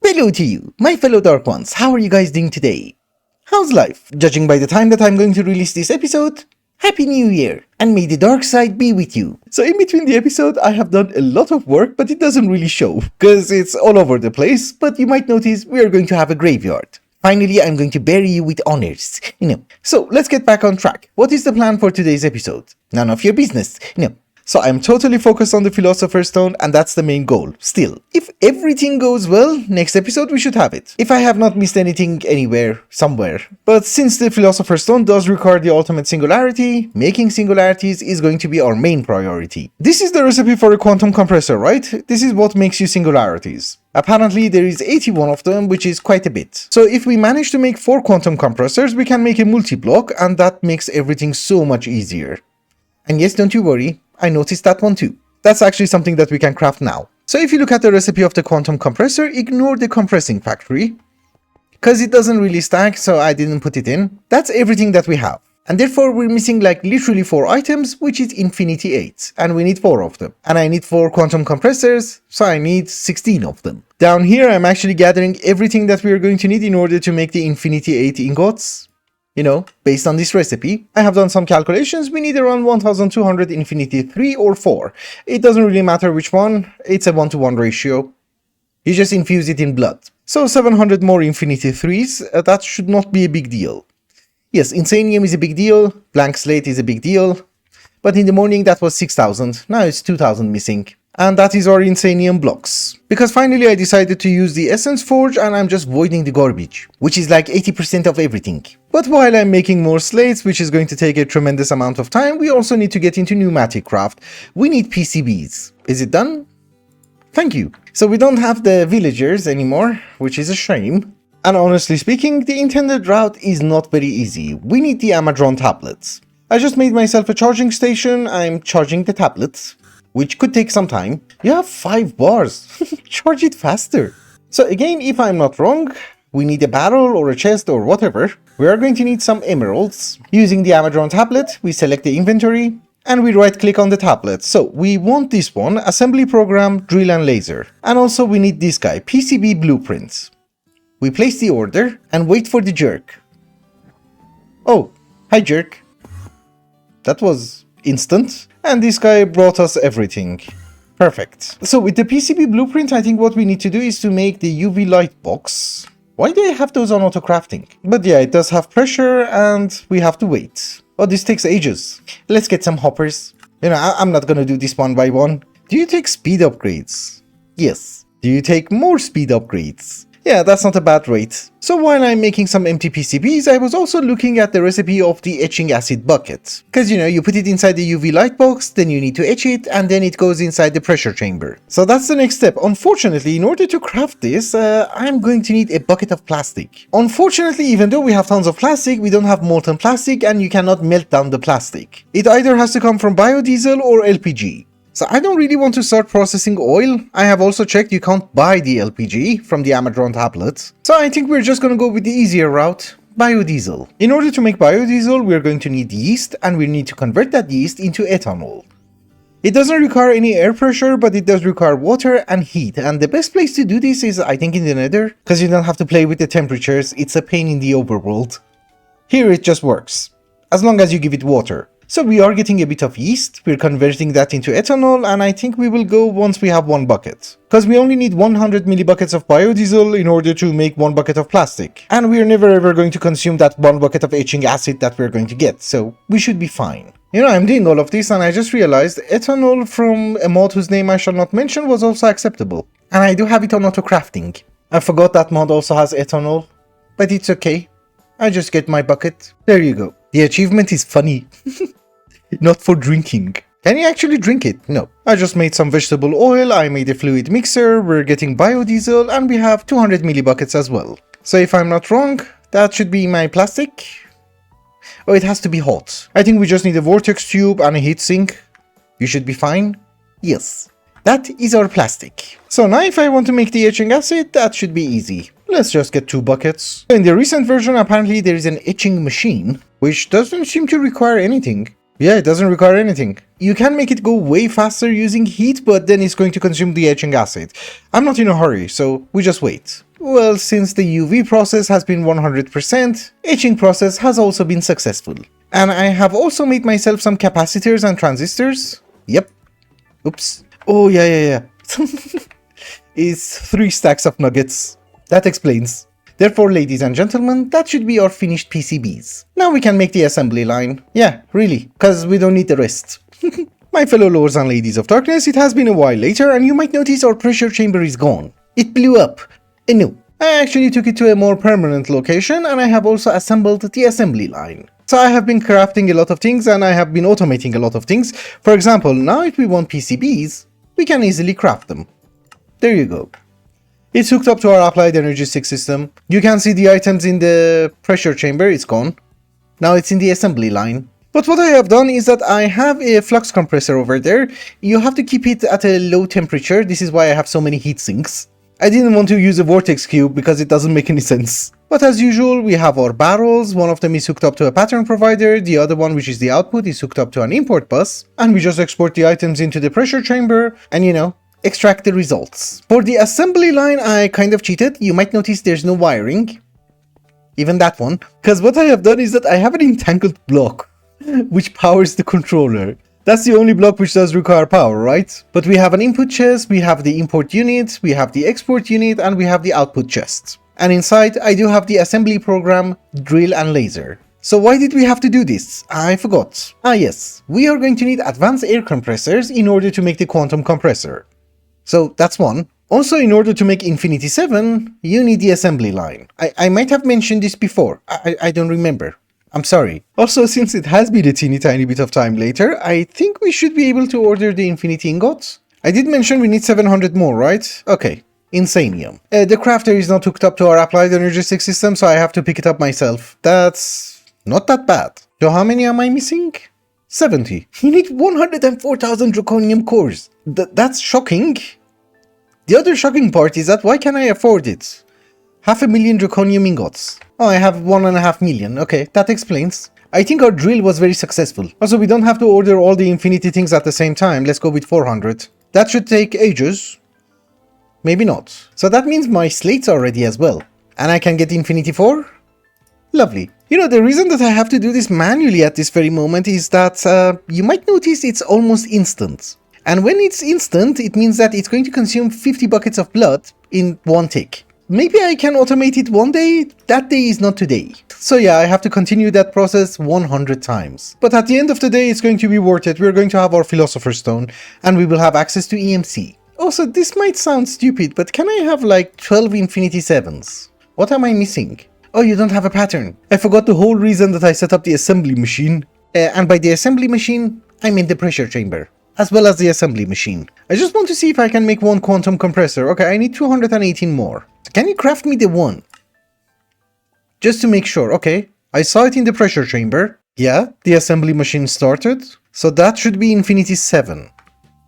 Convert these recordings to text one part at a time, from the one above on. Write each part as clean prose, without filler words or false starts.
Hello to you, my fellow Dark Ones. How are you guys doing today? How's life? Judging by the time that I'm going to release this episode, Happy New Year, and may the dark side be with you. So in between the episode, I have done a lot of work, but it doesn't really show, because it's all over the place, but you might notice we are going to have a graveyard. Finally, I'm going to bury you with honors. So let's get back on track. What is the plan for today's episode? None of your business. So I'm totally focused on the Philosopher's Stone, and that's the main goal. Still, if everything goes well, next episode we should have it. If I have not missed anything anywhere, somewhere. But since the Philosopher's Stone does require the ultimate singularity, making singularities is going to be our main priority. This is the recipe for a quantum compressor, right? This is what makes you singularities. Apparently there is 81 of them, which is quite a bit. So if we manage to make 4 quantum compressors, we can make a multi-block, and that makes everything so much easier. And yes, don't you worry, I noticed that one too. That's actually something that we can craft now. So if you look at the recipe of the quantum compressor, ignore the compressing factory, because it doesn't really stack, so I didn't put it in. That's everything that we have. And therefore we're missing like literally 4 items, which is infinity 8, and we need 4 of them. And I need 4 quantum compressors, so I need 16 of them. Down here I'm actually gathering everything that we are going to need in order to make the infinity 8 ingots. Based on this recipe, I have done some calculations. We need around 1200 infinity 3 or 4. It doesn't really matter which one, it's a 1-to-1 ratio. You just infuse it in blood. So 700 more infinity 3s, that should not be a big deal. Yes, insanium is a big deal, blank slate is a big deal, but in the morning that was 6000, now it's 2000 missing. And that is our insanium blocks. Because finally I decided to use the essence forge and I'm just voiding the garbage, which is like 80% of everything. But while I'm making more slates, which is going to take a tremendous amount of time, we also need to get into Pneumaticraft. We need PCBs. Is it done? Thank you. So we don't have the villagers anymore, which is a shame. And honestly speaking, the intended route is not very easy. We need the Amadron tablets. I just made myself a charging station. I'm charging the tablets, which could take some time. You have 5 bars. Charge it faster. So again, if I'm not wrong, we need a barrel or a chest or whatever. We are going to need some emeralds. Using the Amadron tablet, we select the inventory and we right click on the tablet. So we want this one, assembly program, drill and laser. And also we need this guy, PCB blueprints. We place the order and wait for the jerk. Oh, hi jerk. That was instant. And this guy brought us everything. Perfect. So with the PCB blueprint, I think what we need to do is to make the UV light box. Why do I have those on auto crafting? But yeah, it does have pressure and we have to wait. Oh, this takes ages. Let's get some hoppers. I'm not gonna do this one by one. Do you take speed upgrades? Yes. Do you take more speed upgrades? Yeah, that's not a bad rate. So while I'm making some empty PCBs, I was also looking at the recipe of the etching acid bucket. Because you put it inside the UV light box, then you need to etch it, and then it goes inside the pressure chamber. So that's the next step. Unfortunately, in order to craft this, I'm going to need a bucket of plastic. Unfortunately, even though we have tons of plastic, we don't have molten plastic, and you cannot melt down the plastic. It either has to come from biodiesel or LPG. So I don't really want to start processing oil. I have also checked you can't buy the LPG from the Amadron tablets. So I think we're just gonna go with the easier route, biodiesel. In order to make biodiesel, we're going to need yeast and we need to convert that yeast into ethanol. It doesn't require any air pressure, but it does require water and heat. And the best place to do this is, I think, in the nether, because you don't have to play with the temperatures. It's a pain in the overworld. Here it just works, as long as you give it water. So we are getting a bit of yeast, we're converting that into ethanol, and I think we will go once we have 1 bucket. Because we only need 100 millibuckets of biodiesel in order to make 1 bucket of plastic. And we are never ever going to consume that 1 bucket of etching acid that we're going to get, so we should be fine. I'm doing all of this and I just realized ethanol from a mod whose name I shall not mention was also acceptable. And I do have it on auto crafting. I forgot that mod also has ethanol, but it's okay. I just get my bucket. There you go. The achievement is funny. Not for drinking. Can you actually drink it? No. I just made some vegetable oil, I made a fluid mixer, we're getting biodiesel, and we have 200 millibuckets as well. So if I'm not wrong, that should be my plastic. Oh, it has to be hot. I think we just need a vortex tube and a heatsink. You should be fine. Yes. That is our plastic. So now if I want to make the etching acid, that should be easy. Let's just get 2 buckets. In the recent version, apparently there is an etching machine, which doesn't seem to require anything. Yeah, it doesn't require anything. You can make it go way faster using heat, but then it's going to consume the etching acid. I'm not in a hurry, so we just wait. Well, since the UV process has been 100%, etching process has also been successful. And I have also made myself some capacitors and transistors. Yep. Oops. Oh, yeah. It's 3 stacks of nuggets. That explains. Therefore, ladies and gentlemen, that should be our finished PCBs. Now we can make the assembly line. Yeah, really, because we don't need the rest. My fellow lords and ladies of darkness, it has been a while later and you might notice our pressure chamber is gone. It blew up. No, I actually took it to a more permanent location and I have also assembled the assembly line. So I have been crafting a lot of things and I have been automating a lot of things. For example, now if we want PCBs, we can easily craft them. There you go. It's hooked up to our applied energy system. You can see the items in the pressure chamber, it's gone. Now it's in the assembly line. But what I have done is that I have a flux compressor over there. You have to keep it at a low temperature. This is why I have so many heat sinks. I didn't want to use a vortex cube because it doesn't make any sense. But as usual, we have our barrels. One of them is hooked up to a pattern provider. The other one, which is the output, is hooked up to an import bus. And we just export the items into the pressure chamber and, extract the results. For the assembly line, I kind of cheated. You might notice there's no wiring. Even that one. Because what I have done is that I have an entangled block which powers the controller. That's the only block which does require power, right? But we have an input chest, we have the import unit, we have the export unit, and we have the output chest. And inside, I do have the assembly program, drill and laser. So why did we have to do this? I forgot. Yes, we are going to need advanced air compressors in order to make the quantum compressor. So that's one. Also, in order to make Infinity 7, you need the assembly line. I might have mentioned this before. I don't remember. I'm sorry. Also, since it has been a teeny tiny bit of time later, I think we should be able to order the Infinity ingots. I did mention we need 700 more, right? Okay. Insanium. The crafter is not hooked up to our applied energy system, so I have to pick it up myself. That's not that bad. So how many am I missing? 70. You need 104,000 draconium cores. That's shocking. The other shocking part is that why can I afford it? 500,000 draconium ingots. Oh, I have 1.5 million. Okay, that explains. I think our drill was very successful. Also, we don't have to order all the infinity things at the same time. Let's go with 400. That should take ages. Maybe not. So that means my slates are ready as well. And I can get Infinity 4? Lovely. The reason that I have to do this manually at this very moment is that you might notice it's almost instant. And when it's instant, it means that it's going to consume 50 buckets of blood in one tick. Maybe I can automate it one day, that day is not today. So yeah, I have to continue that process 100 times. But at the end of the day, it's going to be worth it. We're going to have our philosopher stone, and we will have access to EMC. Also, this might sound stupid, but can I have like 12 Infinity 7s? What am I missing? Oh, you don't have a pattern. I forgot the whole reason that I set up the assembly machine. And by the assembly machine, I mean the pressure chamber, as well as the assembly machine. I just want to see if I can make one quantum compressor. Okay, I need 218 more. Can you craft me the one? Just to make sure. Okay, I saw it in the pressure chamber. Yeah, the assembly machine started. So that should be Infinity 7,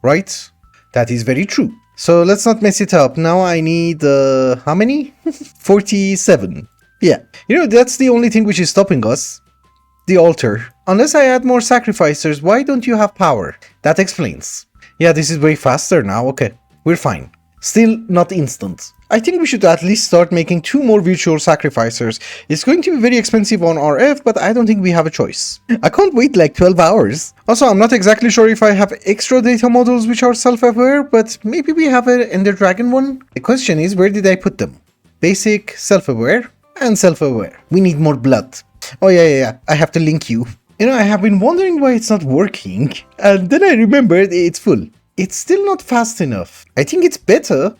right? That is very true. So let's not mess it up. Now I need, how many? 47. Yeah, that's the only thing which is stopping us. The altar. Unless I add more sacrificers, why don't you have power? That explains. Yeah, this is way faster now. Okay, we're fine. Still not instant. I think we should at least start making 2 more virtual sacrificers. It's going to be very expensive on RF, but I don't think we have a choice. I can't wait like 12 hours. Also, I'm not exactly sure if I have extra data models which are self-aware, but maybe we have an Ender Dragon one? The question is, where did I put them? Basic, self-aware, and self-aware. We need more blood. Oh yeah, I have to link you. I have been wondering why it's not working, and then I remembered it's full. It's still not fast enough. I think it's better,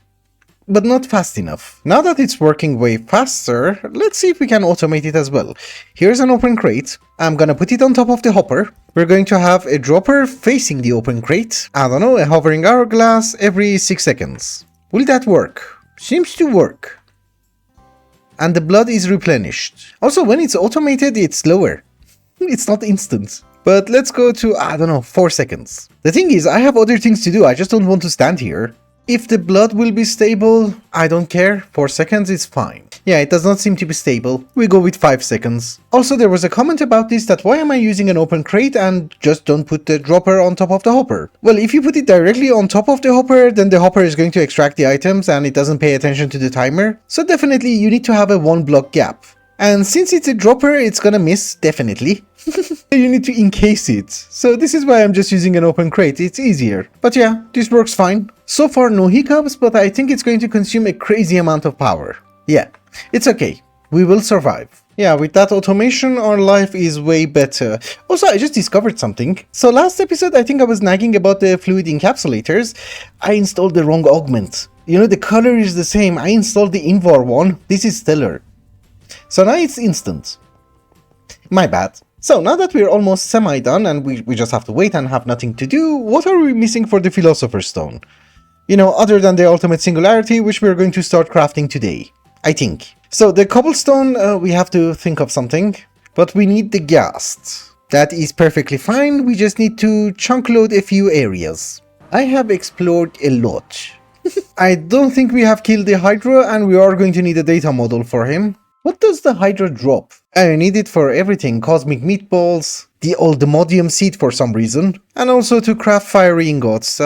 but not fast enough. Now that it's working way faster, let's see if we can automate it as well. Here's an open crate. I'm gonna put it on top of the hopper. We're going to have a dropper facing the open crate. I don't know, a hovering hourglass every 6 seconds. Will that work? Seems to work. And the blood is replenished. Also, when it's automated, it's slower. It's not instant. But let's go to, 4 seconds. The thing is, I have other things to do. I just don't want to stand here. If the blood will be stable, I don't care. 4 seconds is fine. Yeah, it does not seem to be stable. We go with 5 seconds. Also, there was a comment about this that why am I using an open crate and just don't put the dropper on top of the hopper? Well, if you put it directly on top of the hopper, then the hopper is going to extract the items and it doesn't pay attention to the timer. So definitely you need to have a 1 block gap. And since it's a dropper, it's gonna miss, definitely. You need to encase it. So this is why I'm just using an open crate, it's easier. But yeah, this works fine. So far no hiccups, but I think it's going to consume a crazy amount of power. Yeah, it's okay. We will survive. Yeah, with that automation, our life is way better. Also, I just discovered something. So last episode, I think I was nagging about the fluid encapsulators. I installed the wrong augment. You know, the color is the same. I installed the Invar one. This is stellar. So now it's instant. My bad. So now that we're almost semi-done and we just have to wait and have nothing to do, what are we missing for the philosopher stone? You know, other than the ultimate singularity, which we're going to start crafting today, I think. So the cobblestone, we have to think of something, but we need the ghast. That is perfectly fine, we just need to chunk load a few areas. I have explored a lot. I don't think we have killed the Hydra and we are going to need a data model for him. What does the Hydra drop? I need it for everything, cosmic meatballs, the oldemodium seed for some reason, and also to craft fiery ingots.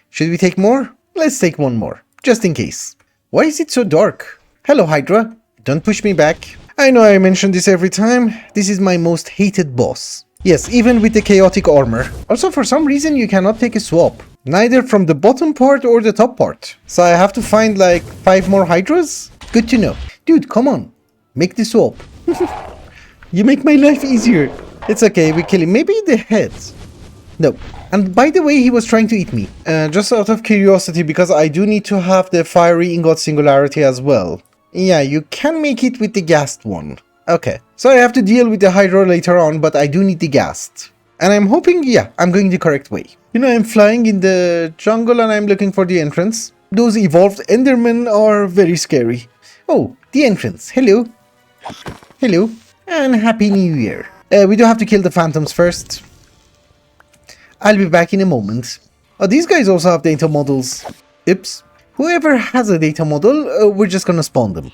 Should we take more? Let's take one more, just in case. Why is it so dark? Hello Hydra, don't push me back. I know I mention this every time, this is my most hated boss. Yes, even with the chaotic armor. Also for some reason you cannot take a swap. Neither from the bottom part or the top part. So I have to find like 5 more Hydras? Good to know. Dude, come on. Make the swap. You make my life easier. It's okay, we kill him. Maybe the head. No. And by the way, he was trying to eat me. Just out of curiosity, because I do need to have the fiery ingot singularity as well. Yeah, you can make it with the ghast one. Okay. So I have to deal with the Hydra later on, but I do need the ghast. And I'm hoping, yeah, I'm going the correct way. You know, I'm flying in the jungle and I'm looking for the entrance. Those evolved endermen are very scary. Oh, the entrance. Hello. Hello. And Happy New Year. We do have to kill the phantoms first. I'll be back in a moment. Oh, these guys also have data models. Oops. Whoever has a data model, we're just gonna spawn them.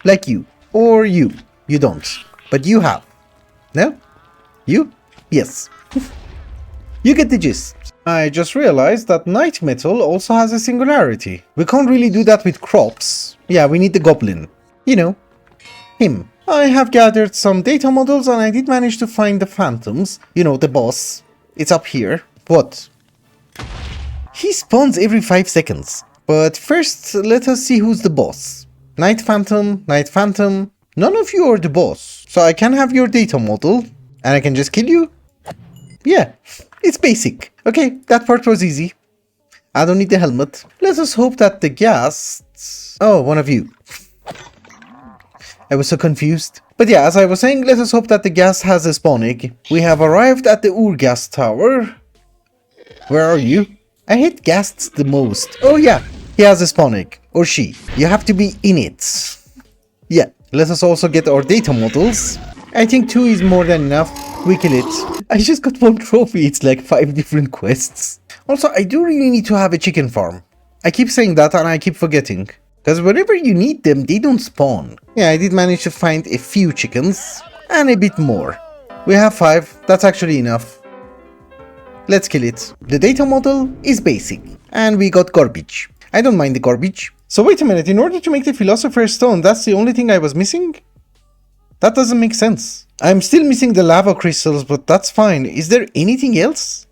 Like you. Or you. You don't. But you have. No? You? Yes. You get the gist. I just realized that night metal also has a singularity. We can't really do that with crops. Yeah, we need the goblin. You know, him. I have gathered some data models and I did manage to find the phantoms. You know, the boss. It's up here. What? He spawns every 5 seconds. But first, let us see who's the boss. Night phantom, night phantom. None of you are the boss. So I can have your data model and I can just kill you? Yeah, it's basic. Okay, that part was easy. I don't need the helmet. Let us hope that the ghast... Oh, one of you. I was so confused. But yeah, as I was saying, let us hope that the ghast has a spawn egg. We have arrived at the Urgast tower. Where are you? I hate ghasts the most. Oh yeah, he has a spawn egg. Or she. You have to be in it. Yeah, let us also get our data models. I think 2 is more than enough. We kill it. I just got 1 trophy, it's like 5 different quests. Also, I do really need to have a chicken farm. I keep saying that and I keep forgetting. Because whenever you need them, they don't spawn. Yeah, I did manage to find a few chickens. And a bit more. We have 5, that's actually enough. Let's kill it. The data model is basic. And we got garbage. I don't mind the garbage. So wait a minute, in order to make the philosopher's stone, that's the only thing I was missing? That doesn't make sense. I'm still missing the lava crystals, but that's fine. Is there anything else?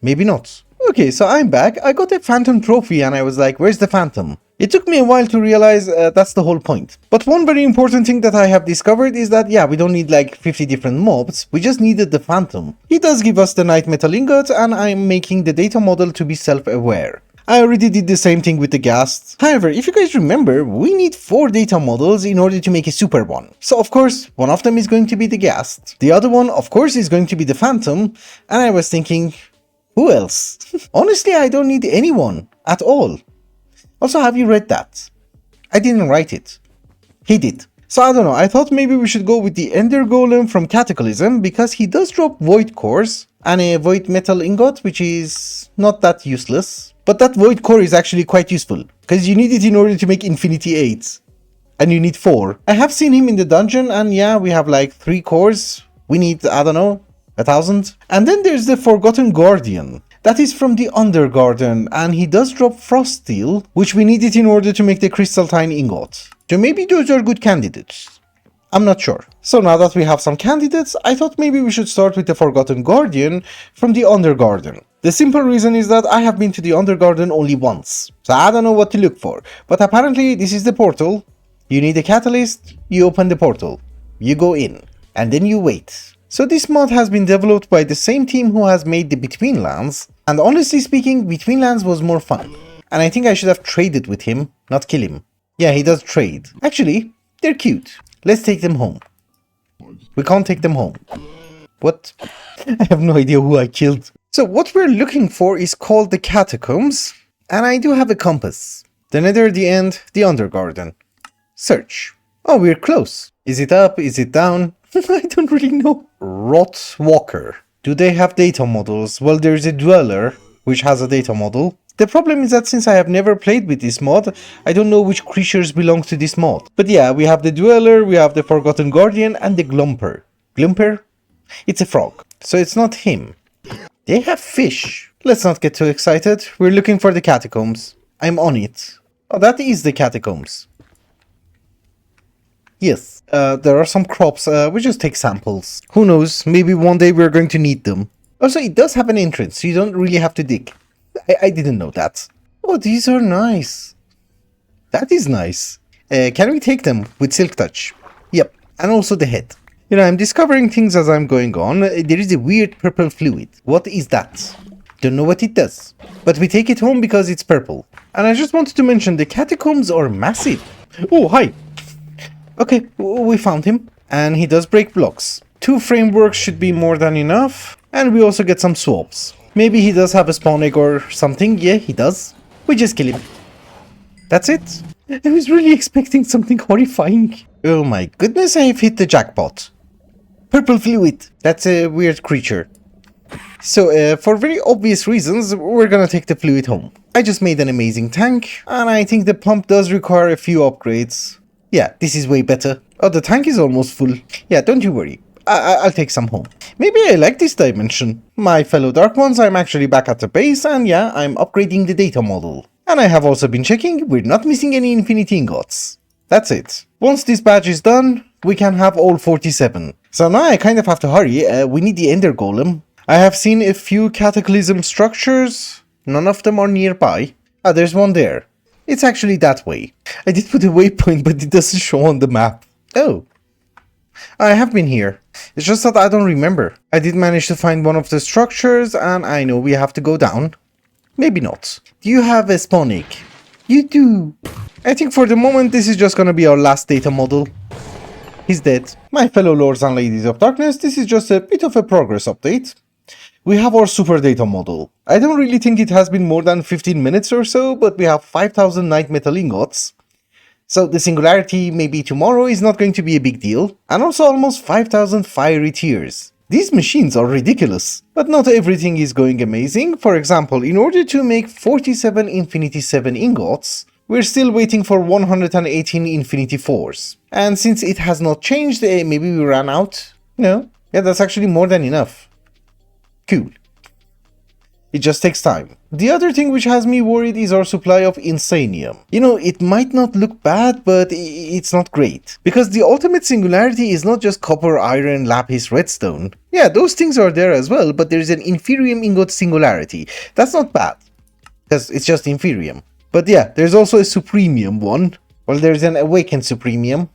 Maybe not. Okay, so I'm back. I got a phantom trophy and I was like, where's the phantom? It took me a while to realize that's the whole point. But one very important thing that I have discovered is that, yeah, we don't need like 50 different mobs. We just needed the phantom. He does give us the night metal ingot and I'm making the data model to be self-aware. I already did the same thing with the ghast. However, if you guys remember, we need 4 data models in order to make a super one. So of course, one of them is going to be the ghast. The other one, of course, is going to be the phantom. And I was thinking, who else? Honestly, I don't need anyone at all. Also, have you read that? I didn't write it. He did. So I don't know, I thought maybe we should go with the Ender Golem from Cataclysm because he does drop void cores and a void metal ingot, which is not that useless. But that void core is actually quite useful, because you need it in order to make Infinity 8. And you need 4. I have seen him in the dungeon, and yeah, we have like 3 cores. We need, I don't know, 1,000. And then there's the Forgotten Guardian. That is from the Undergarden, and he does drop Frost Steel, which we need it in order to make the Crystalline Ingot. So maybe those are good candidates. I'm not sure. So now that we have some candidates, I thought maybe we should start with the Forgotten Guardian from the Undergarden. The simple reason is that I have been to the Undergarden only once, so I don't know what to look for. But apparently this is the portal. You need a catalyst, you open the portal, you go in, and then you wait. So this mod has been developed by the same team who has made the Between Lands, and honestly speaking, Between Lands was more fun. And I think I should have traded with him, not kill him. Yeah, he does trade. Actually, they're cute. Let's take them home. We can't take them home. What? I have no idea who I killed. So what we're looking for is called the catacombs, and I do have a compass. The Nether, the End, the Undergarden. Search. Oh, we're close. Is it up? Is it down? I don't really know. Rot Walker. Do they have data models? Well, there's a Dweller, which has a data model. The problem is that since I have never played with this mod, I don't know which creatures belong to this mod. But yeah, we have the Dweller, we have the Forgotten Guardian, and the Glumper. Glumper? It's a frog, so it's not him. They have fish. Let's not get too excited. We're looking for the catacombs. I'm on it. Oh, that is the catacombs. Yes, there are some crops, we just take samples. Who knows, maybe one day we're going to need them. Also, it does have an entrance, so you don't really have to dig. I didn't know that. Oh, these are nice. That is nice. Can we take them with Silk Touch? Yep, and also the head. You know, I'm discovering things as I'm going on. There is a weird purple fluid. What is that? Don't know what it does. But we take it home because it's purple. And I just wanted to mention the catacombs are massive. Oh, hi. Okay, we found him. And he does break blocks. 2 frameworks should be more than enough. And we also get some swaps. Maybe he does have a spawn egg or something. Yeah, he does. We just kill him. That's it. I was really expecting something horrifying. Oh my goodness, I have hit the jackpot. Purple fluid. That's a weird creature. So, for very obvious reasons, we're gonna take the fluid home. I just made an amazing tank, and I think the pump does require a few upgrades. Yeah, this is way better. Oh, the tank is almost full. Yeah, don't you worry. I'll take some home. Maybe I like this dimension. My fellow Dark Ones, I'm actually back at the base, and yeah, I'm upgrading the data model. And I have also been checking, we're not missing any Infinity Ingots. That's it. Once this badge is done, we can have all 47. So now I kind of have to hurry, we need the Ender Golem. I have seen a few Cataclysm structures, none of them are nearby. Ah, there's one there. It's actually that way. I did put a waypoint, but it doesn't show on the map. Oh. I have been here. It's just that I don't remember. I did manage to find one of the structures, and I know we have to go down. Maybe not. Do you have a spawn egg? You do. I think for the moment this is just gonna be our last data model. He's dead. My fellow lords and ladies of darkness, this is just a bit of a progress update. We have our super data model. I don't really think it has been more than 15 minutes or so, but we have 5,000 night metal ingots. So the Singularity maybe tomorrow is not going to be a big deal. And also almost 5,000 fiery tears. These machines are ridiculous. But not everything is going amazing. For example, in order to make 47 Infinity 7 ingots, we're still waiting for 118 Infinity 4s. And since it has not changed, maybe we ran out? No. Yeah, that's actually more than enough. Cool. It just takes time. The other thing which has me worried is our supply of Insanium. You know, it might not look bad, but it's not great. Because the ultimate Singularity is not just copper, iron, lapis, redstone. Yeah, those things are there as well, but there's an Inferium Ingot Singularity. That's not bad, because it's just Inferium. But yeah, there's also a Supremium one. Well, there's an Awakened Supremium.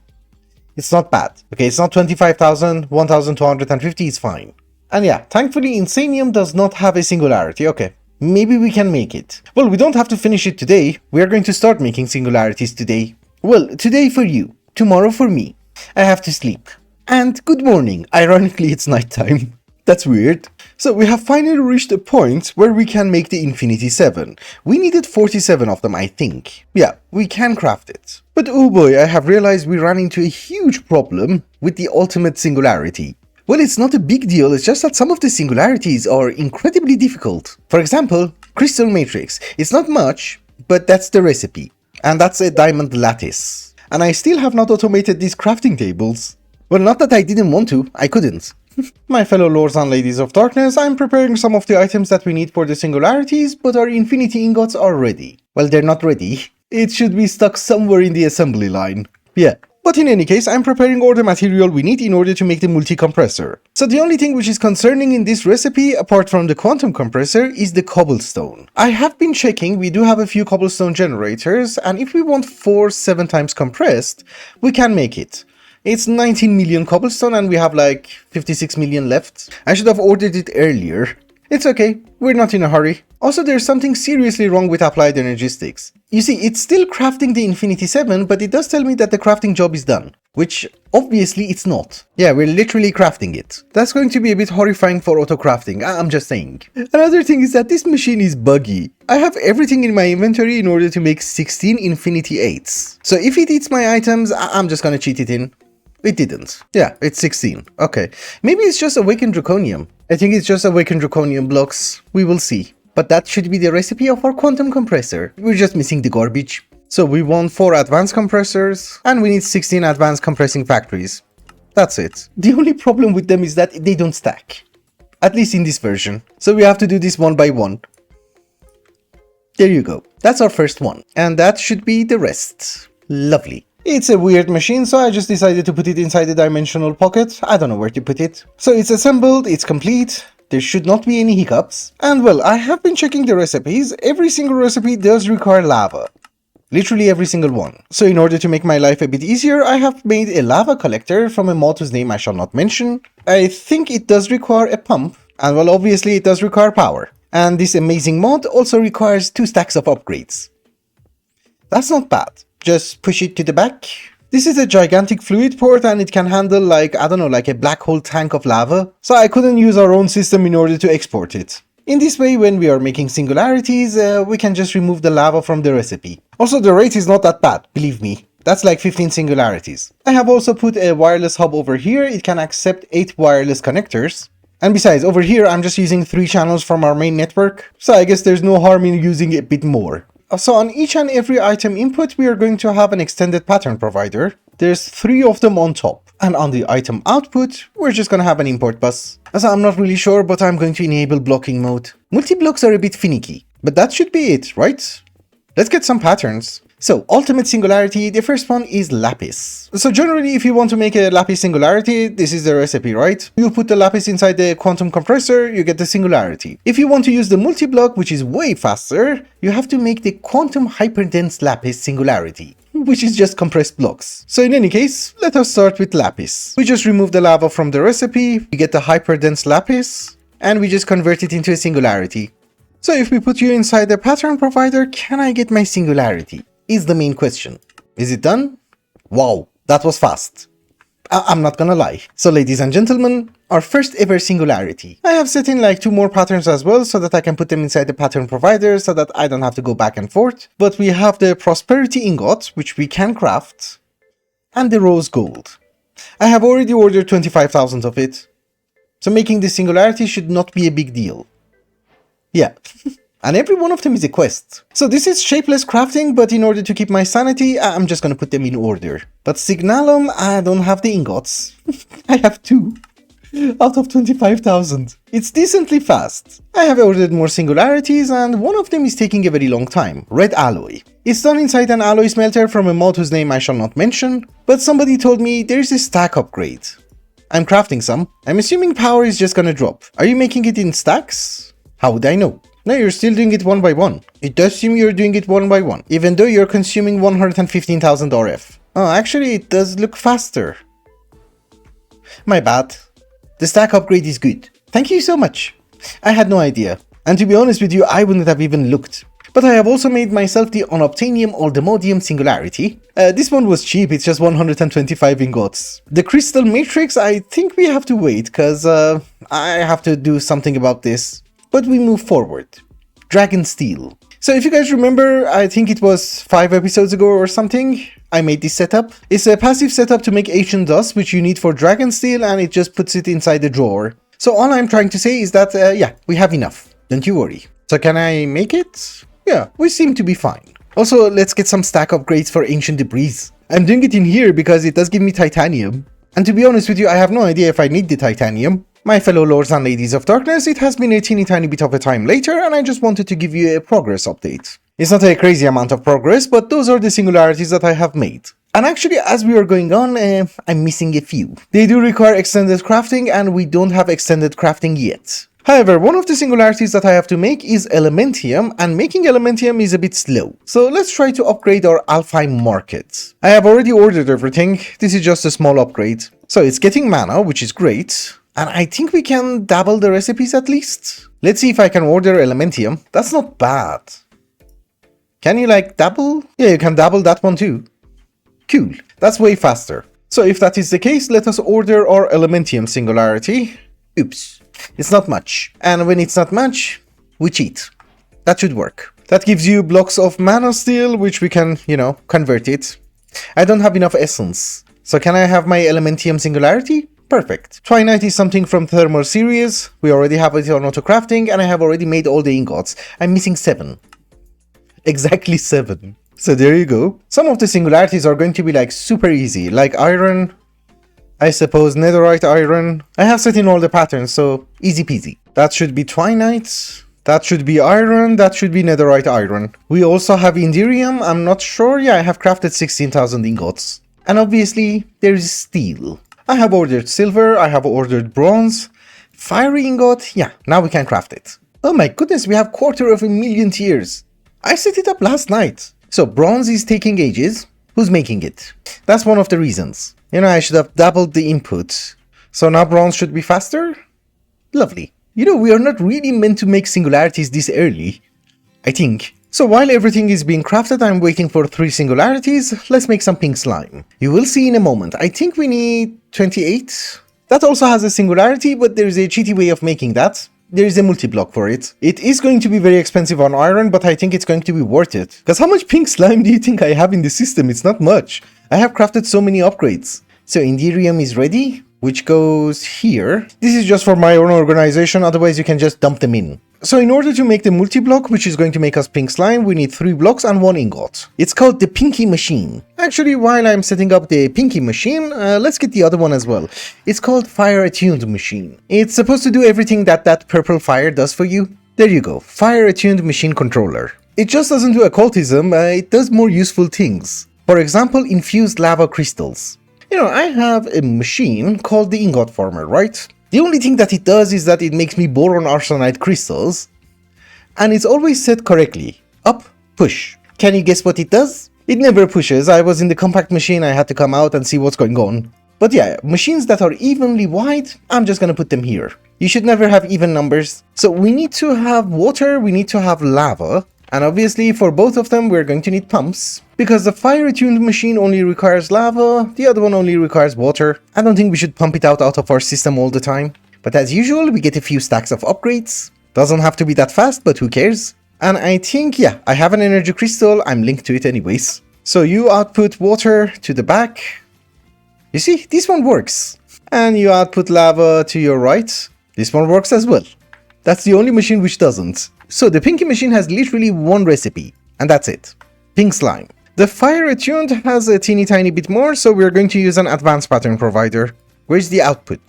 It's not bad. Okay, it's not 25,000, 1,250, it's fine. And yeah, thankfully Insanium does not have a Singularity. Okay, maybe we can make it. Well, we don't have to finish it today. We are going to start making Singularities today. Well, today for you, tomorrow for me. I have to sleep. And good morning. Ironically, it's nighttime. That's weird. So we have finally reached a point where we can make the Infinity 7. We needed 47 of them, I think. Yeah, we can craft it. But oh boy, I have realized we ran into a huge problem with the ultimate Singularity. Well, it's not a big deal, it's just that some of the singularities are incredibly difficult. For example, crystal matrix. It's not much, but that's the recipe. And that's a diamond lattice. And I still have not automated these crafting tables. Well, not that I didn't want to, I couldn't. My fellow lords and ladies of darkness, I'm preparing some of the items that we need for the singularities, but our infinity ingots are ready. Well, they're not ready. It should be stuck somewhere in the assembly line. Yeah. But in any case, I'm preparing all the material we need in order to make the multi-compressor. So the only thing which is concerning in this recipe, apart from the quantum compressor, is the cobblestone. I have been checking, we do have a few cobblestone generators, and if we want 4 7 times compressed, we can make it. It's 19 million cobblestone and we have like 56 million left. I should have ordered it earlier. It's okay, we're not in a hurry. Also, there's something seriously wrong with applied energistics. You see, it's still crafting the Infinity 7, but it does tell me that the crafting job is done. Which, obviously, it's not. Yeah, we're literally crafting it. That's going to be a bit horrifying for auto-crafting, I'm just saying. Another thing is that this machine is buggy. I have everything in my inventory in order to make 16 Infinity 8s. So if it eats my items, I'm just gonna cheat it in. It didn't. Yeah, it's 16. Okay. Maybe it's just awakened draconium. I think it's just awakened draconium blocks. We will see. But that should be the recipe of our quantum compressor. We're just missing the garbage. So we want 4 advanced compressors, and we need 16 advanced compressing factories. That's it. The only problem with them is that they don't stack. At least in this version. So we have to do this one by one. There you go. That's our first one. And that should be the rest. Lovely. It's a weird machine, so I just decided to put it inside the dimensional pocket. I don't know where to put it. So it's assembled, it's complete. There should not be any hiccups. And well, I have been checking the recipes. Every single recipe does require lava. Literally every single one. So in order to make my life a bit easier, I have made a lava collector from a mod whose name I shall not mention. I think it does require a pump. And well, obviously it does require power. And this amazing mod also requires 2 stacks of upgrades. That's not bad. Just push it to the back. This is a gigantic fluid port and it can handle like, I don't know, like a black hole tank of lava. So I couldn't use our own system in order to export it. In this way, when we are making singularities, we can just remove the lava from the recipe. Also, the rate is not that bad, believe me. That's like 15 singularities. I have also put a wireless hub over here. It can accept 8 wireless connectors. And besides, over here, I'm just using 3 channels from our main network. So I guess there's no harm in using a bit more. So on each and every item input, we are going to have an extended pattern provider. There's 3 of them on top. And on the item output, we're just gonna have an import bus. So I'm not really sure, but I'm going to enable blocking mode. Multi-blocks are a bit finicky, but that should be it, right? Let's get some patterns. So, ultimate singularity, the first one is lapis. So generally, if you want to make a lapis singularity, this is the recipe, right? You put the lapis inside the quantum compressor, you get the singularity. If you want to use the multi-block, which is way faster, you have to make the quantum hyperdense lapis singularity, which is just compressed blocks. So in any case, let us start with lapis. We just remove the lava from the recipe, we get the hyperdense lapis, and we just convert it into a singularity. So if we put you inside the pattern provider, can I get my singularity? Is the main question. Is it done? Wow, that was fast. I'm not gonna lie. So ladies and gentlemen, our first ever singularity. I have set in like 2 more patterns as well so that I can put them inside the pattern provider so that I don't have to go back and forth. But we have the prosperity ingot, which we can craft, and the rose gold. I have already ordered 25,000 of it. So making the singularity should not be a big deal. Yeah. And every one of them is a quest. So this is shapeless crafting, but in order to keep my sanity, I'm just gonna put them in order. But signalum, I don't have the ingots. I have 2 out of 25,000. It's decently fast. I have ordered more singularities and one of them is taking a very long time. Red alloy. It's done inside an alloy smelter from a mod whose name I shall not mention, but somebody told me there's a stack upgrade. I'm crafting some. I'm assuming power is just gonna drop. Are you making it in stacks? How would I know? No, you're still doing it one by one. It does seem you're doing it one by one, even though you're consuming 115,000 RF. Oh, actually, it does look faster. My bad. The stack upgrade is good. Thank you so much. I had no idea. And to be honest with you, I wouldn't have even looked. But I have also made myself the unobtainium oldemodium singularity. This one was cheap, it's just 125 ingots. The crystal matrix, I think we have to wait, cause I have to do something about this. But we move forward. Dragon steel. So if you guys remember, I think it was 5 episodes ago or something, I made this setup. It's a passive setup to make ancient dust, which you need for dragon steel, and it just puts it inside the drawer. So all I'm trying to say is that, yeah, we have enough. Don't you worry. So can I make it? Yeah, we seem to be fine. Also, let's get some stack upgrades for ancient debris. I'm doing it in here because it does give me titanium. And to be honest with you, I have no idea if I need the titanium. My fellow lords and ladies of darkness, it has been a teeny tiny bit of a time later, and I just wanted to give you a progress update. It's not a crazy amount of progress, but those are the singularities that I have made. And actually, as we are going on, I'm missing a few. They do require extended crafting, and we don't have extended crafting yet. However, one of the singularities that I have to make is elementium, and making elementium is a bit slow. So let's try to upgrade our Alpine market. I have already ordered everything, this is just a small upgrade. So it's getting mana, which is great. And I think we can double the recipes at least. Let's see if I can order elementium. That's not bad. Can you like double? Yeah, you can double that one too. Cool, that's way faster. So if that is the case, let us order our elementium singularity. Oops. It's not much. And when it's not much, we cheat. That should work. That gives you blocks of mana steel, which we can, convert it. I don't have enough essence. So can I have my elementium singularity? Perfect. Twinite is something from thermal series. We already have it on auto crafting, and I have already made all the ingots. I'm missing 7. Exactly 7. So there you go. Some of the singularities are going to be like super easy, like iron. I suppose netherite iron. I have set in all the patterns, so easy peasy. That should be twinite. That should be iron. That should be netherite iron. We also have indirium. I'm not sure. Yeah, I have crafted 16,000 ingots. And obviously, there is steel. I have ordered silver. I have ordered bronze. Fiery ingot. Yeah, now we can craft it. Oh my goodness, we have 250,000 tiers. I set it up last night. So bronze is taking ages. Who's making it? That's one of the reasons. I should have doubled the input. So now bronze should be faster? Lovely. We are not really meant to make singularities this early, I think. So while everything is being crafted, I'm waiting for 3 singularities. Let's make some pink slime. You will see in a moment. I think we need 28. That also has a singularity, but there is a cheaty way of making that. There is a multi-block for it. It is going to be very expensive on iron, but I think it's going to be worth it. Because how much pink slime do you think I have in the system? It's not much. I have crafted so many upgrades. So indirium is ready, which goes here. This is just for my own organization, otherwise you can just dump them in. So in order to make the multi-block, which is going to make us pink slime, we need 3 blocks and 1 ingot. It's called the Pinky Machine. Actually, while I'm setting up the Pinky Machine, let's get the other one as well. It's called Fire Attuned Machine. It's supposed to do everything that purple fire does for you. There you go, Fire Attuned Machine Controller. It just doesn't do occultism, it does more useful things. For example, infused lava crystals. I have a machine called the Ingot Former, right? The only thing that it does is that it makes me boron arsenite crystals, and it's always set correctly. Up, push. Can you guess what it does? It never pushes. I was in the compact machine, I had to come out and see what's going on. But yeah, machines that are evenly wide, I'm just gonna put them here. You should never have even numbers. So we need to have water, we need to have lava, and obviously for both of them we're going to need pumps. Because the fire-attuned machine only requires lava, the other one only requires water. I don't think we should pump it out of our system all the time. But as usual, we get a few stacks of upgrades. Doesn't have to be that fast, but who cares? And I think, yeah, I have an energy crystal, I'm linked to it anyways. So you output water to the back. You see, this one works. And you output lava to your right. This one works as well. That's the only machine which doesn't. So the Pinky Machine has literally 1 recipe, and that's it. Pink slime. The Fire Attuned has a teeny tiny bit more, so we're going to use an advanced pattern provider. Where's the output?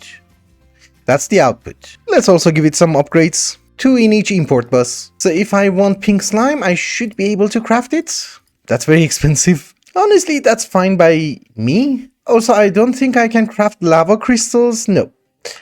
That's the output. Let's also give it some upgrades. 2 in each import bus. So if I want pink slime, I should be able to craft it. That's very expensive. Honestly, that's fine by me. Also, I don't think I can craft lava crystals. No,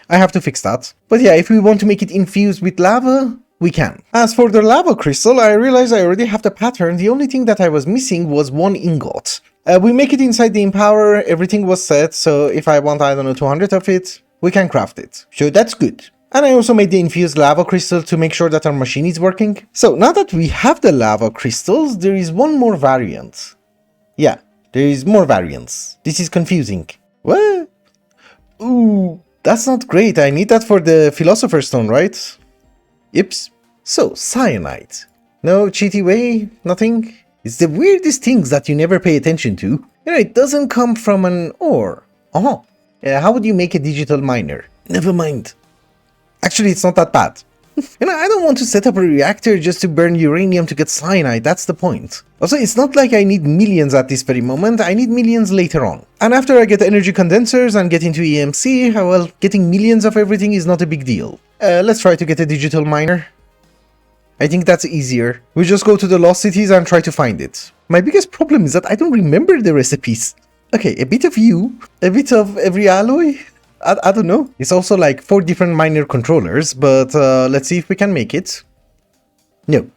I have to fix that. But yeah, if we want to make it infused with lava, we can. As for the lava crystal, I realized I already have the pattern. The only thing that I was missing was 1 ingot. We make it inside the Empower, everything was set, so if I want, I don't know, 200 of it, we can craft it. So that's good. And I also made the infused lava crystal to make sure that our machine is working. So now that we have the lava crystals, there is one more variant. Yeah, there is more variants. This is confusing. What? Ooh, that's not great. I need that for the philosopher stone, right? Yips. So, cyanide. No cheaty way? Nothing? It's the weirdest things that you never pay attention to. You know, it doesn't come from an ore. Oh, how would you make a digital miner? Never mind. Actually, it's not that bad. You know, I don't want to set up a reactor just to burn uranium to get cyanide, that's the point. Also, it's not like I need millions at this very moment, I need millions later on. And after I get energy condensers and get into EMC, well, getting millions of everything is not a big deal. Let's try to get a digital miner. I think that's easier. We just go to the lost cities and try to find it. My biggest problem is that I don't remember the recipes. Okay, a bit of you, a bit of every alloy. I don't know. It's also like 4 different miner controllers, but let's see if we can make it. No.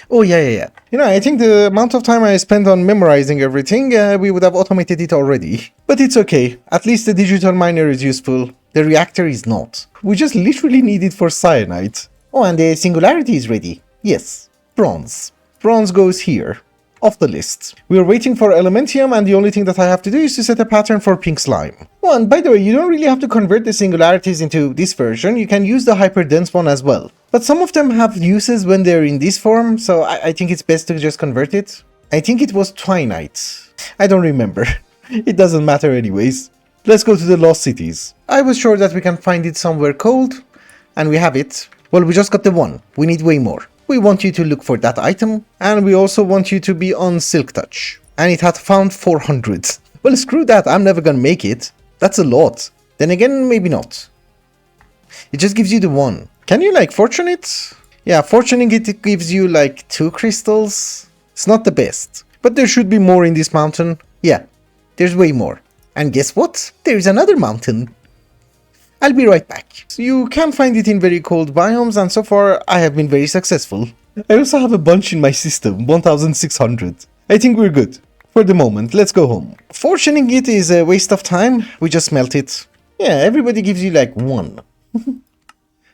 Oh, yeah. You know, I think the amount of time I spent on memorizing everything, we would have automated it already. But it's okay. At least the digital miner is useful. The reactor is not. We just literally need it for cyanide. Oh, and the Singularity is ready. Yes. Bronze. Bronze goes here. Off the list. We are waiting for elementium, and the only thing that I have to do is to set a pattern for pink slime. Oh, and by the way, you don't really have to convert the singularities into this version, you can use the hyperdense one as well. But some of them have uses when they're in this form, so I think it's best to just convert it. I think it was twinite. I don't remember. It doesn't matter anyways. Let's go to the lost cities. I was sure that we can find it somewhere cold, and we have it. Well, we just got the one. We need way more. We want you to look for that item, and we also want you to be on Silk Touch. And it had found 400. Well, screw that, I'm never gonna make it. That's a lot. Then again, maybe not. It just gives you the one. Can you, like, fortune it? Yeah, fortuning it gives you, like, 2 crystals. It's not the best. But there should be more in this mountain. Yeah, there's way more. And guess what? There's another mountain. I'll be right back. So you can find it in very cold biomes, and so far I have been very successful. I also have a bunch in my system, 1600. I think we're good. For the moment, let's go home. Fortuning it is a waste of time, we just smelt it. Yeah, everybody gives you like 1.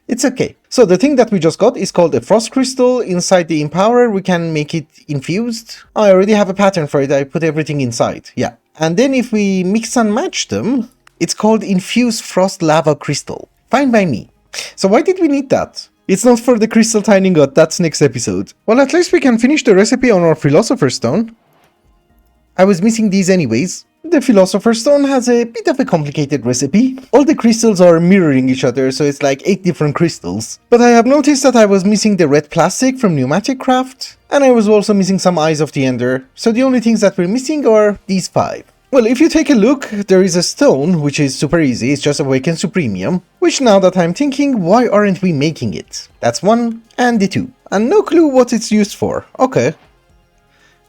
It's okay. So the thing that we just got is called a frost crystal. Inside the empower we can make it infused. Oh, I already have a pattern for it, I put everything inside, yeah. And then if we mix and match them, it's called Infused Frost Lava Crystal. Fine by me. So why did we need that? It's not for the crystal tiny god, that's next episode. Well, at least we can finish the recipe on our philosopher stone. I was missing these anyways. The philosopher stone has a bit of a complicated recipe. All the crystals are mirroring each other, so it's like 8 different crystals. But I have noticed that I was missing the red plastic from Pneumaticcraft, and I was also missing some eyes of the ender. So the only things that we're missing are these 5. Well, if you take a look, there is a stone, which is super easy, it's just Awakened Supremium, which now that I'm thinking, why aren't we making it? That's 1, and the 2. And no clue what it's used for. Okay.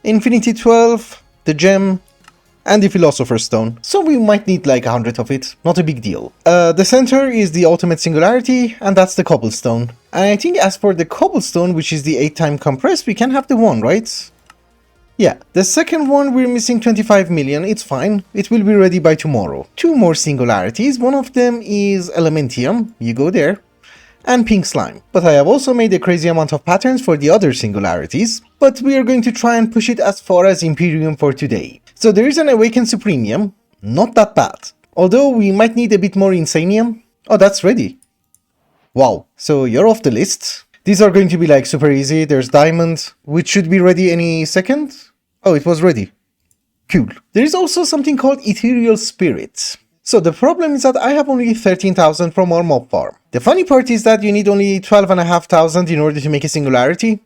Infinity 12, the gem, and the Philosopher's Stone. So we might need like 100 of it, not a big deal. The center is the ultimate Singularity, and that's the cobblestone. And I think as for the cobblestone, which is the 8-time compress, we can have the 1, right? Yeah, the second one we're missing 25 million, it's fine, it will be ready by tomorrow. 2 more singularities, one of them is elementium, you go there, and pink slime. But I have also made a crazy amount of patterns for the other singularities, but we are going to try and push it as far as Imperium for today. So there is an Awakened Supremium, not that bad. Although we might need a bit more Insanium. Oh, that's ready. Wow, so you're off the list. These are going to be like super easy, there's diamond, which should be ready any second. Oh, it was ready. Cool. There is also something called Ethereal Spirit. So the problem is that I have only 13,000 from our mob farm. The funny part is that you need only 12,500 in order to make a singularity.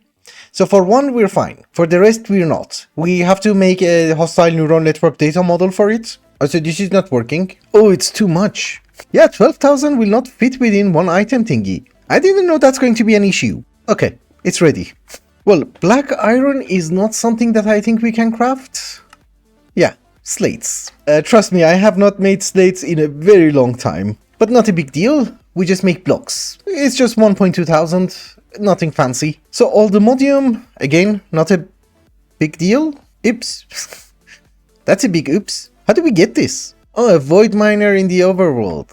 So for 1 we're fine, for the rest we're not. We have to make a hostile neural network data model for it. Oh, so this is not working. Oh, it's too much. Yeah, 12,000 will not fit within 1 item thingy. I didn't know that's going to be an issue. Okay, it's ready. Well, black iron is not something that I think we can craft. Yeah, slates. Trust me, I have not made slates in a very long time. But not a big deal, we just make blocks. It's just 1.2 thousand, nothing fancy. So Aldemodium, again, not a big deal. Oops. That's a big oops. How do we get this? Oh, a void miner in the overworld.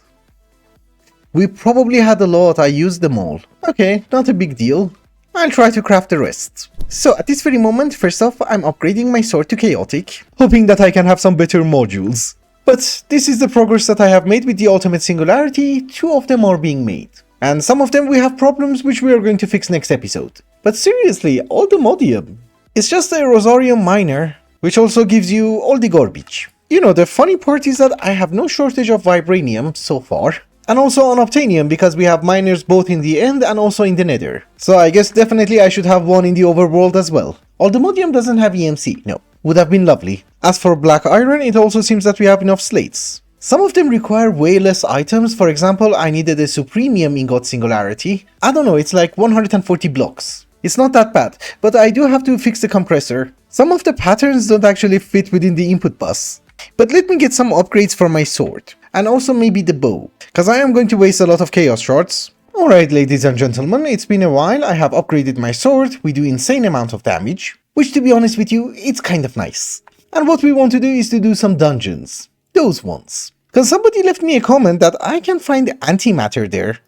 We probably had a lot, I used them all. Okay, not a big deal. I'll try to craft the rest. So at this very moment, first off, I'm upgrading my sword to chaotic, hoping that I can have some better modules. But this is the progress that I have made with the ultimate singularity. 2 of them are being made. And some of them we have problems which we are going to fix next episode. But seriously, all the modium. It's just a rosarium miner, which also gives you all the garbage. You know, the funny part is that I have no shortage of vibranium so far. And also on obtanium, because we have miners both in the end and also in the nether. So I guess definitely I should have one in the overworld as well. Although modium doesn't have EMC, no. Would have been lovely. As for black iron, it also seems that we have enough slates. Some of them require way less items. For example, I needed a supremium ingot singularity. I don't know, it's like 140 blocks. It's not that bad, but I do have to fix the compressor. Some of the patterns don't actually fit within the input bus. But let me get some upgrades for my sword. And also maybe the bow, cause I am going to waste a lot of chaos shards. Alright ladies and gentlemen, it's been a while. I have upgraded my sword. We do insane amount of damage. Which, to be honest with you, it's kind of nice. And what we want to do is to do some dungeons. Those ones. Because somebody left me a comment that I can find antimatter there.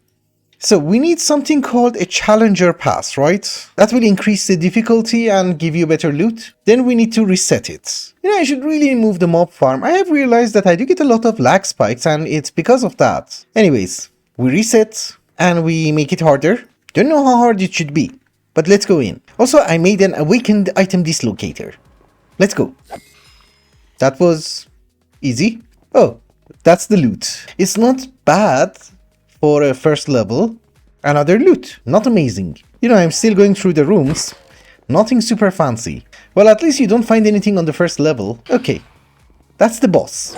So we need something called a challenger pass, right? That will increase the difficulty and give you better loot. Then we need to reset it. You know, I should really remove the mob farm. I have realized that I do get a lot of lag spikes and it's because of that. Anyways, we reset and we make it harder. Don't know how hard it should be. But let's go in. Also, I made an awakened item dislocator. Let's go. That was easy. Oh, that's the loot. It's not bad for a first level. Another loot. Not amazing. You know, I'm still going through the rooms. Nothing super fancy. Well, at least you don't find anything on the first level. Okay. That's the boss.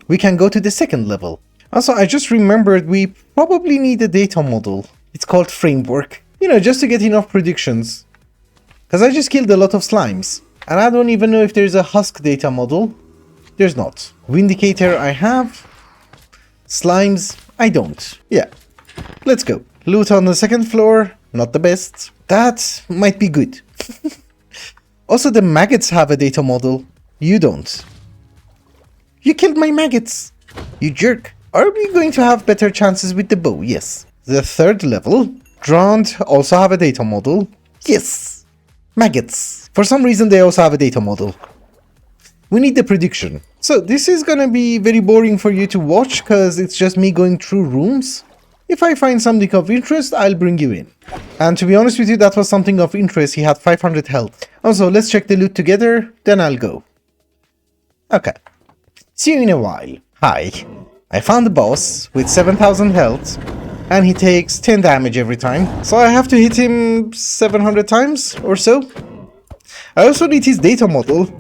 We can go to the second level. Also, I just remembered we probably need a data model. It's called framework. You know, just to get enough predictions. Because I just killed a lot of slimes. And I don't even know if there's a husk data model. There's not. Vindicator I have. Slimes I don't. Yeah. Let's go. Loot on the second floor. Not the best. That might be good. Also, the maggots have a data model. You don't. You killed my maggots. You jerk. Are we going to have better chances with the bow? Yes. The third level. Drowned also have a data model. Yes. Maggots. For some reason they also have a data model. We need the prediction. So this is gonna be very boring for you to watch because it's just me going through rooms. If I find something of interest, I'll bring you in. And to be honest with you, that was something of interest. He had 500 health. Also, let's check the loot together, then I'll go. Okay. See you in a while. Hi. I found the boss with 7000 health. And he takes 10 damage every time. So I have to hit him 700 times or so. I also need his data model.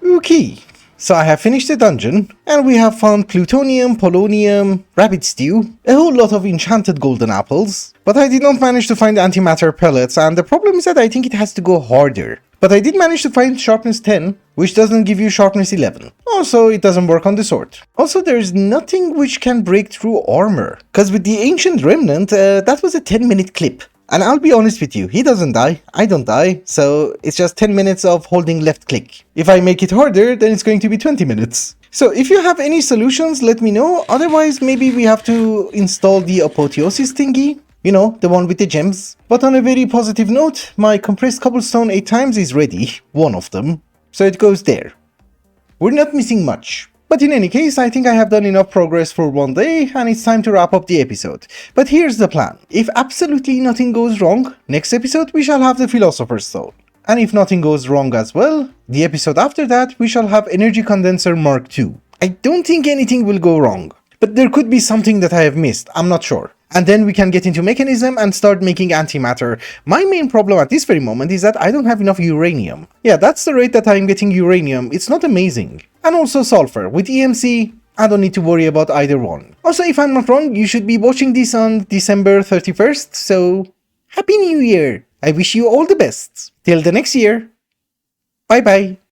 Okay. So I have finished the dungeon, and we have found plutonium, polonium, rabbit stew, a whole lot of enchanted golden apples, but I did not manage to find antimatter pellets, and the problem is that I think it has to go harder. But I did manage to find sharpness 10, which doesn't give you sharpness 11. Also, it doesn't work on the sword. Also, there's nothing which can break through armor, cause with the ancient remnant, that was a 10-minute clip. And I'll be honest with you, he doesn't die, I don't die, so it's just 10 minutes of holding left click. If I make it harder, then it's going to be 20 minutes. So if you have any solutions, let me know, otherwise maybe we have to install the apotheosis thingy. You know, the one with the gems. But on a very positive note, my compressed cobblestone 8 times is ready, one of them, so it goes there. We're not missing much. But in any case, I think I have done enough progress for one day, and it's time to wrap up the episode. But here's the plan. If absolutely nothing goes wrong, next episode we shall have the philosopher's stone. And if nothing goes wrong as well, the episode after that we shall have energy condenser Mark II. I don't think anything will go wrong. But there could be something that I have missed, I'm not sure. And then we can get into mechanism and start making antimatter. My main problem at this very moment is that I don't have enough uranium. Yeah, that's the rate that I'm getting uranium. It's not amazing. And also sulfur. With EMC, I don't need to worry about either one. Also, if I'm not wrong, you should be watching this on December 31st, so Happy New Year! I wish you all the best. Till the next year. Bye bye.